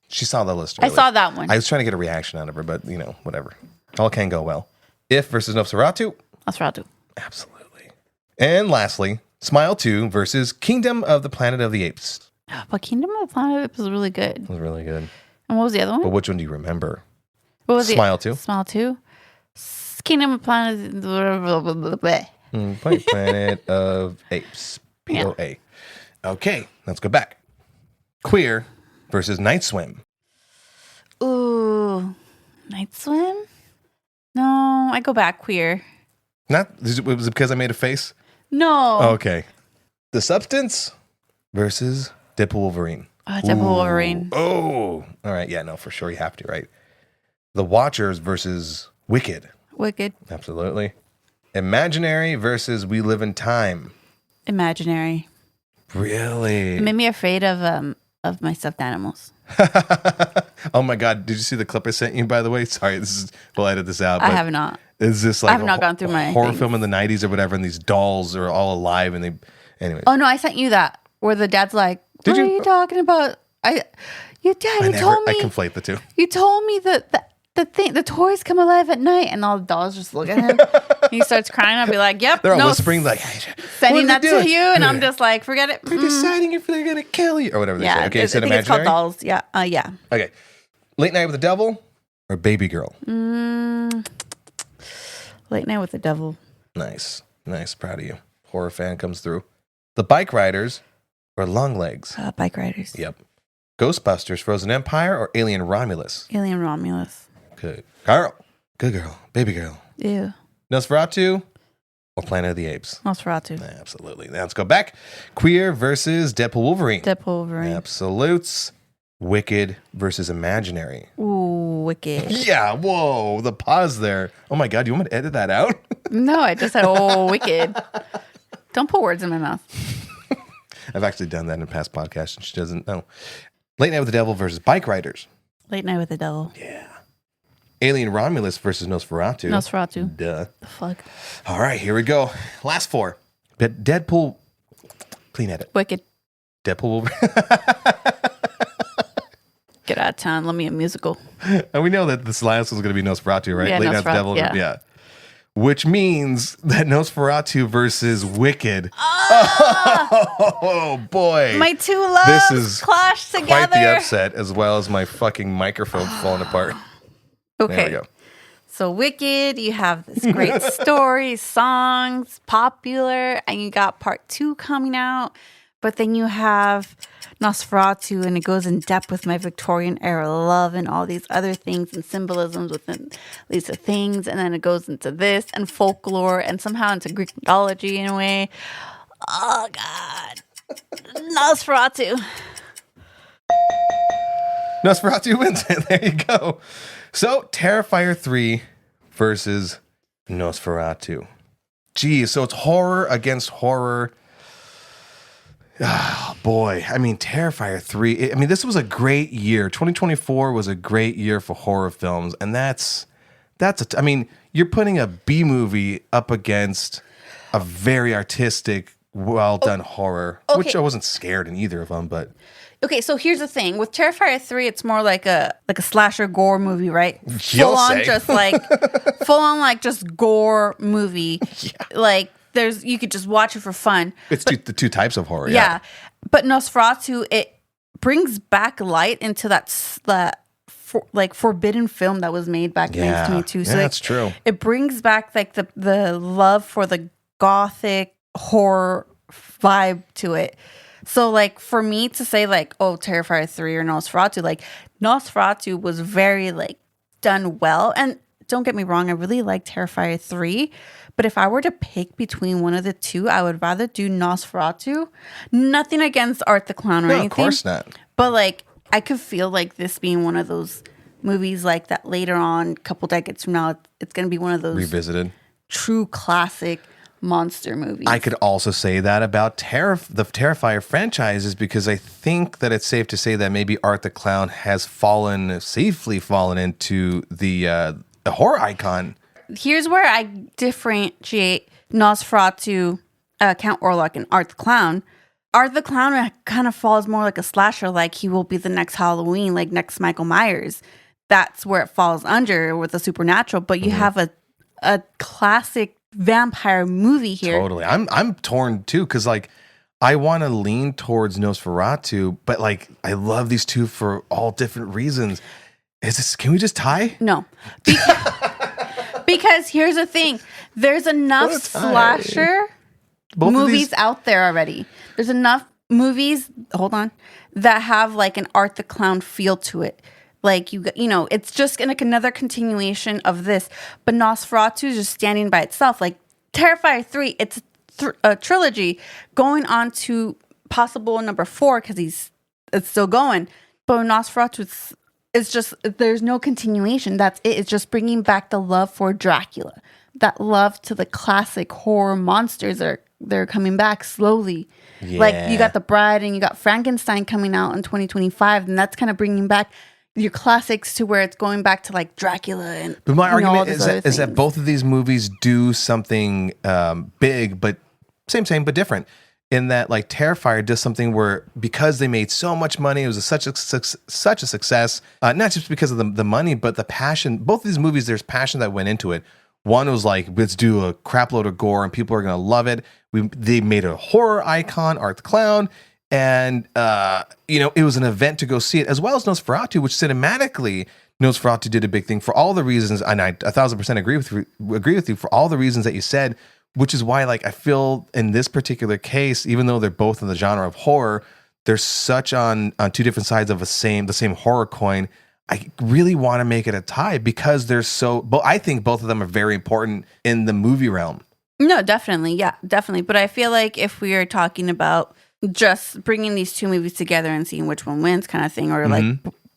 She saw the list I earlier. saw that one. I was trying to get a reaction out of her, but, whatever. All can go well. If versus Nosferatu? Nosferatu. Absolutely. And lastly, Smile 2 versus Kingdom of the Planet of the Apes. But Kingdom of the Planet of the Apes was really good. It was really good. And what was the other one? But which one do you remember? What was Smile 2? Smile 2? Kingdom of Planet... Planet of Apes. POA. Okay, let's go back. Queer versus Night Swim. Ooh. Night Swim? No, I go back. Queer. Was it because I made a face? No. Okay. The Substance versus Deadpool Wolverine. Deadpool Wolverine. Oh. All right. Yeah, no, for sure. You have to, right? The Watchers versus Wicked. Wicked. Absolutely. Imaginary versus We Live in Time. Imaginary. Really? It made me afraid of my stuffed animals. Oh my God. Did you see the clip I sent you, by the way? Sorry, we'll edit this out. I have not. Is this like I have not gone through my horror things. film in the 90s or whatever, and these dolls are all alive and anyways. Oh no, I sent you that where the dad's like, "What are you talking about?" You told me. I conflate the two. You told me that the toys come alive at night, and all the dolls just look at him. He starts crying. I'll be like, "Yep." They're all whispering like, hey, sending that to you, and I'm just like, "Forget it." They're deciding if they're gonna kill you or whatever they say. Okay, I think it's called dolls. Yeah, yeah. Okay, Late Night with the Devil or Babygirl? Late Night with the Devil. Nice. Proud of you. Horror fan comes through. The Bike Riders or Long Legs? Bike Riders. Yep. Ghostbusters: Frozen Empire or Alien Romulus? Alien Romulus. Good girl. Good girl. Babygirl. Ew. Nosferatu or Planet of the Apes? Nosferatu. Absolutely. Now let's go back. Queer versus Deadpool Wolverine. Deadpool Wolverine. Absolutes. Wicked versus Imaginary. Ooh, Wicked. Yeah, whoa, the pause there. Oh my God, you want me to edit that out? No, I just said, Wicked. Don't put words in my mouth. I've actually done that in a past podcast and she doesn't know. Late Night with the Devil versus Bike Riders. Late Night with the Devil. Yeah. Alien Romulus versus Nosferatu. Nosferatu. Duh. The fuck? All right, here we go. Last four. Deadpool. Clean edit. Wicked. Deadpool Wolverine. Get out of town. Let me a musical. And we know that this last was going to be Nosferatu, right? Yeah, Late Night with the Devil. Yeah. Which means that Nosferatu versus Wicked. Oh boy. My two loves This is clash together. quite the upset, as well as my fucking microphone falling apart. Okay. There we go. So Wicked, you have this great story, songs, popular, and you got part 2 coming out. But then you have Nosferatu, and it goes in depth with my Victorian era love and all these other things and symbolisms within these things. And then it goes into this and folklore and somehow into Greek mythology in a way. Oh, God. Nosferatu. Nosferatu wins it. There you go. So, Terrifier 3 versus Nosferatu. Geez, so it's horror against horror. Oh, boy. I mean, Terrifier 3. I mean, this was a great year. 2024 was a great year for horror films. And I mean, you're putting a B movie up against a very artistic, well-done horror, which I wasn't scared in either of them, but... Okay, so here's the thing. With Terrifier 3, it's more like a slasher gore movie, right? You'll full on say. just gore movie. Yeah. Like you could just watch it for fun. It's the two types of horror. Yeah. But Nosferatu, it brings back light into that forbidden film that was made back in 1922. So that's true. It brings back like the love for the gothic horror vibe to it. So like for me to say like, oh, Terrifier 3 or Nosferatu, like Nosferatu was very like done well. And don't get me wrong, I really like Terrifier 3. But if I were to pick between one of the two, I would rather do Nosferatu. Nothing against Art the Clown or anything. Of course not. But like I could feel like this being one of those movies like that later on, a couple decades from now, it's going to be one of those revisited true classic monster movies. I could also say that about the Terrifier franchises, because I think that it's safe to say that maybe Art the Clown has safely fallen into the horror icon. Here's where I differentiate Nosferatu, Count Orlok, and Art the Clown. Art the Clown kind of falls more like a slasher, like he will be the next Halloween, like next Michael Myers. That's where it falls under with the supernatural. But you have a classic vampire movie here. Totally. I'm torn too, because like I want to lean towards Nosferatu, but like I love these two for all different reasons. Can we just tie? No. Because here's the thing. There's enough slasher movies out there already. There's enough movies, that have like an Art the Clown feel to it. Like, you know, it's just like another continuation of this. But Nosferatu is just standing by itself. Like, Terrifier 3, it's a trilogy going on to possible number 4 because it's still going. But Nosferatu, it's just, there's no continuation. That's it. It's just bringing back the love for Dracula. That love to the classic horror monsters they're coming back slowly. Yeah. Like, you got The Bride and you got Frankenstein coming out in 2025. And that's kind of bringing back your classics to where it's going back to like Dracula and. But my argument is that both of these movies do something big, but same but different. In that, like Terrifier does something where because they made so much money, it was such a success. Not just because of the money, but the passion. Both of these movies, there's passion that went into it. One was like, let's do a crap load of gore and people are gonna love it. They made a horror icon, Art the Clown. And, it was an event to go see it, as well as Nosferatu, which cinematically, Nosferatu did a big thing for all the reasons, and I 1,000% agree with you for all the reasons that you said, which is why, like, I feel in this particular case, even though they're both in the genre of horror, they're such on two different sides of the same horror coin. I really want to make it a tie because I think both of them are very important in the movie realm. No, definitely. Yeah, definitely. But I feel like if we are talking about just bringing these two movies together and seeing which one wins kind of thing, or like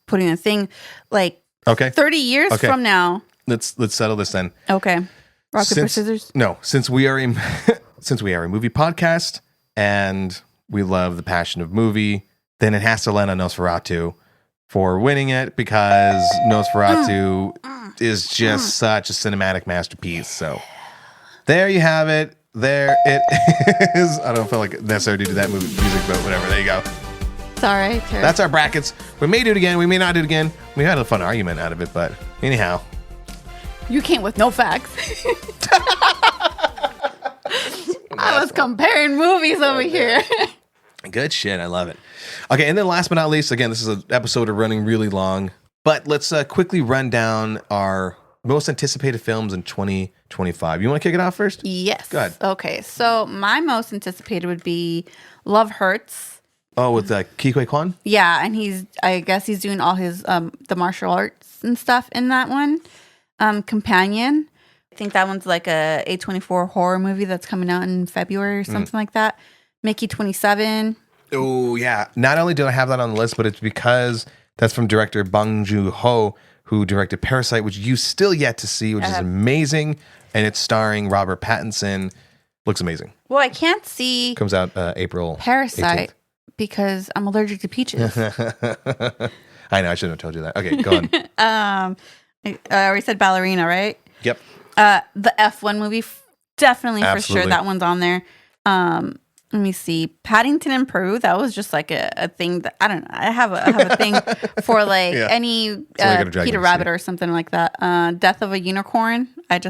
putting a thing like 30 years from now. Let's settle this then. Okay. Rock, paper, scissors? No, since we are a movie podcast and we love the passion of movie, then it has to land on Nosferatu for winning it because Nosferatu is just such a cinematic masterpiece. So there you have it. There it is. I don't feel like necessary to do that music, but whatever. There you go. It's all right. That's our brackets. We may do it again. We may not do it again. We had a fun argument out of it, but anyhow. You came with no facts. I was comparing movies over here. Good shit. I love it. Okay, and then last but not least, again, this is an episode of running really long, but let's quickly run down our most anticipated films in 2025. You want to kick it off first? Yes. Go ahead. Okay, so my most anticipated would be Love Hurts. Oh, with Ke Huy Quan? Yeah, and I guess he's doing all his the martial arts and stuff in that one. Companion. I think that one's like a A24 horror movie that's coming out in February or something like that. Mickey 27. Oh, yeah. Not only do I have that on the list, but it's because that's from director Bong Joon-ho, who directed Parasite, which you still yet to see, which is amazing. And it's starring Robert Pattinson. Looks amazing. Well, I can't see Comes out April Parasite 18th. Because I'm allergic to peaches. I know, I shouldn't have told you that. Okay, go on. I already said Ballerina, right? Yep. The F1 movie, definitely for Absolutely. sure. That one's on there. Let me see. Paddington in Peru. That was just like a thing that I don't know. I have a thing for like any Peter Rabbit or something like that. Death of a Unicorn. It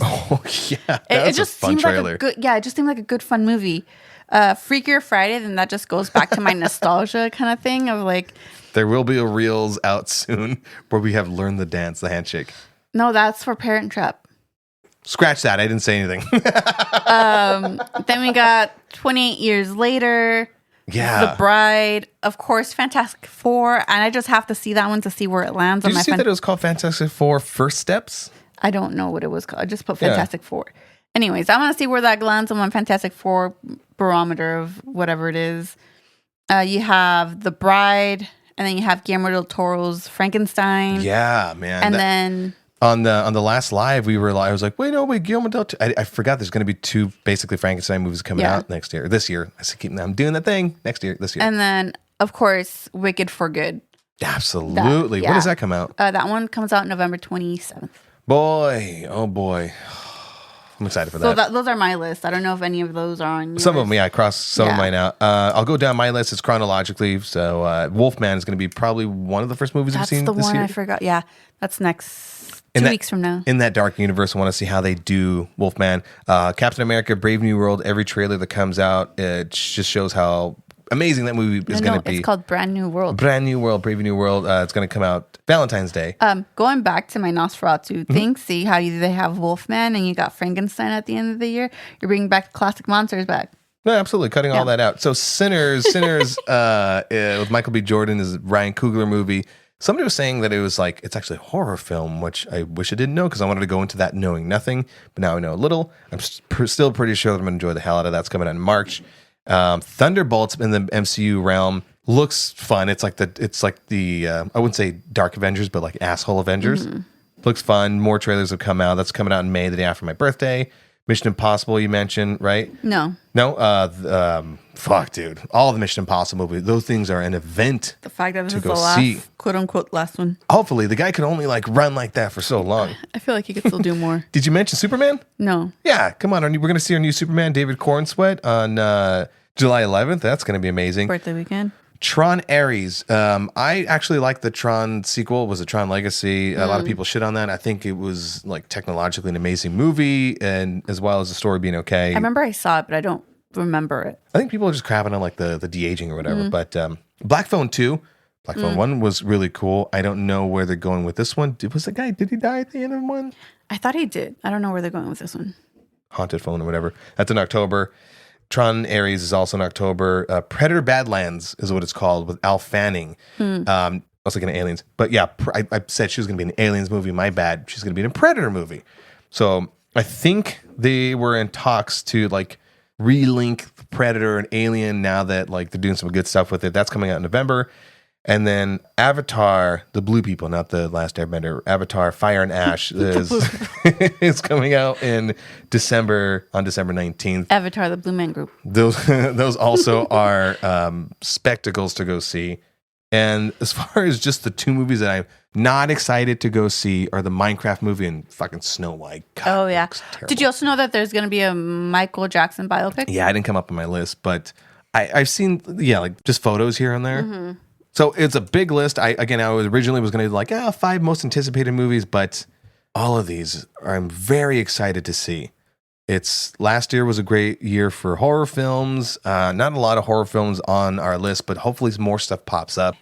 just fun seemed trailer. like a good. Yeah, it just seemed like a good fun movie. Freakier Friday. Then that just goes back to my nostalgia kind of thing of like There will be a Reels out soon where we have Learn the Dance, the handshake. No, that's for Parent Trap. Scratch that. I didn't say anything. Then we got 28 Years Later. Yeah. The Bride. Of course, Fantastic Four. And I just have to see that one to see where it lands. Did you see that it was called Fantastic Four First Steps? I don't know what it was called. I just put Fantastic Four. Anyways, I want to see where that lands on my Fantastic Four barometer of whatever it is. You have The Bride, and then you have Guillermo del Toro's Frankenstein. Yeah, man. And then on the last live, I was like, wait, Guillermo del Toro. I forgot there's going to be 2 basically Frankenstein movies coming out this year. I'm doing that thing this year. And then, of course, Wicked for Good. Absolutely. When does that come out? That one comes out November 27th. Boy, oh boy. I'm excited for that. So those are my list. I don't know if any of those are on yours. Some of them, I crossed some of mine out. I'll go down my list. It's chronologically. So Wolfman is going to be probably one of the first movies we've seen this year. That's the one I forgot. Yeah, that's next 2 weeks from now. In that dark universe, I want to see how they do Wolfman. Captain America, Brave New World, every trailer that comes out, it just shows how amazing that movie is going to be. It's called Brand New World. Brand New World, Brave New World. It's going to come out Valentine's Day. Going back to my Nosferatu thing, see how they have Wolfman and you got Frankenstein at the end of the year. You're bringing back classic monsters back. No, absolutely, cutting all that out. So Sinners, with Michael B. Jordan is a Ryan Coogler movie. Somebody was saying that it was like it's actually a horror film, which I wish I didn't know because I wanted to go into that knowing nothing. But now I know a little. I'm still pretty sure that I'm going to enjoy the hell out of that. It's coming out in March. Thunderbolts in the MCU realm looks fun. It's like the I wouldn't say Dark Avengers, but like asshole Avengers. Looks fun. More trailers have come out. That's coming out in May, the day after my birthday. Mission Impossible, you mentioned, right? No. Fuck, dude. All the Mission Impossible movies, those things are an event. The fact that this is the last, quote unquote, last one. Hopefully, the guy could only like run like that for so long. I feel like he could still do more. Did you mention Superman? No. Yeah, come on. We're going to see our new Superman, David Cornsweet, on July 11th. That's going to be amazing. Birthday weekend. Tron Ares. I actually like the Tron sequel. It was a Tron Legacy. A lot of people shit on that. I think it was like technologically an amazing movie, and as well as the story being okay. I remember I saw it, but I don't remember it. I think people are just crapping on like the de-aging or whatever. But Black Phone 2, Black Phone 1 was really cool. I don't know where they're going with this one. Did he die at the end of one? I thought he did. I don't know where they're going with this one. Haunted Phone or whatever. That's in October. Tron Ares is also in October. Predator Badlands is what it's called with Al Fanning. I was thinking of Aliens. But yeah, I said she was going to be in an Aliens movie. My bad. She's going to be in a Predator movie. So I think they were in talks to like relink Predator and Alien now that like they're doing some good stuff with it. That's coming out in November. And then Avatar, the Blue People, not the Last Airbender, Avatar Fire and Ash is coming out in December, on December 19th. Avatar, the Blue Man Group. Those also are spectacles to go see. And as far as just the 2 movies that I'm not excited to go see are the Minecraft movie and fucking Snow White. God, yeah. Did you also know that there's going to be a Michael Jackson biopic? Yeah, I didn't come up on my list, but I've seen, like just photos here and there. So it's a big list. I was originally going to do like 5 most anticipated movies, but all of these I'm very excited to see. Last year was a great year for horror films. Not a lot of horror films on our list, but hopefully more stuff pops up.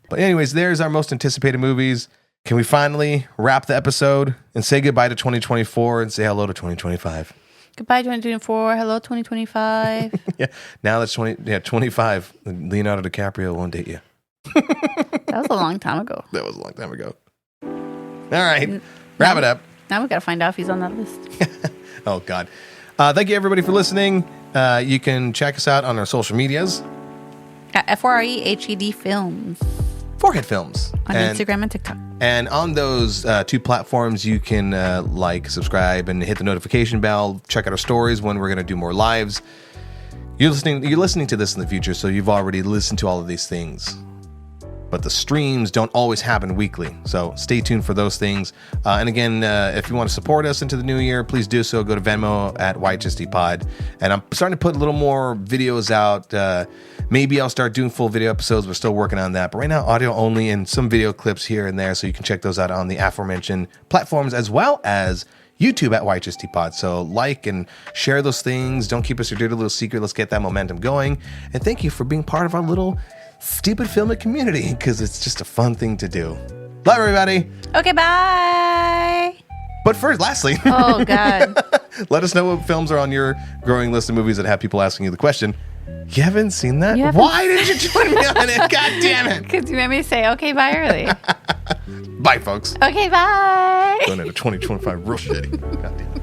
But anyways, there's our most anticipated movies. Can we finally wrap the episode and say goodbye to 2024 and say hello to 2025? Goodbye 2024. Hello 2025. Yeah, now that's 25. Leonardo DiCaprio won't date you. That was a long time ago. That was a long time ago. All right. Wrap it up. Now we got to find out if he's on that list. Oh, God. Thank you, everybody, for listening. You can check us out on our social medias. At FREHED Films. Forehead Films. On Instagram and TikTok. And on those 2 platforms, you can like, subscribe, and hit the notification bell. Check out our stories when we're going to do more lives. You're listening to this in the future, so you've already listened to all of these things. But the streams don't always happen weekly, so stay tuned for those things. And again, if you want to support us into the new year, please do so. Go to Venmo at YHSDPod. And I'm starting to put a little more videos out. Maybe I'll start doing full video episodes. We're still working on that. But right now, audio only and some video clips here and there, so you can check those out on the aforementioned platforms as well as YouTube at YHSDPod. So like and share those things. Don't keep us your dirty little secret. Let's get that momentum going. And thank you for being part of our little stupid filmic community because it's just a fun thing to do. Love everybody. Okay, bye. But first, lastly, Oh, God. let us know what films are on your growing list of movies that have people asking you the question. You haven't seen that? You haven't- Why didn't you join me on it? God damn it. Because you made me say, okay, bye early. Bye, folks. Okay, bye. Going into 2025 real shitty. God damn it.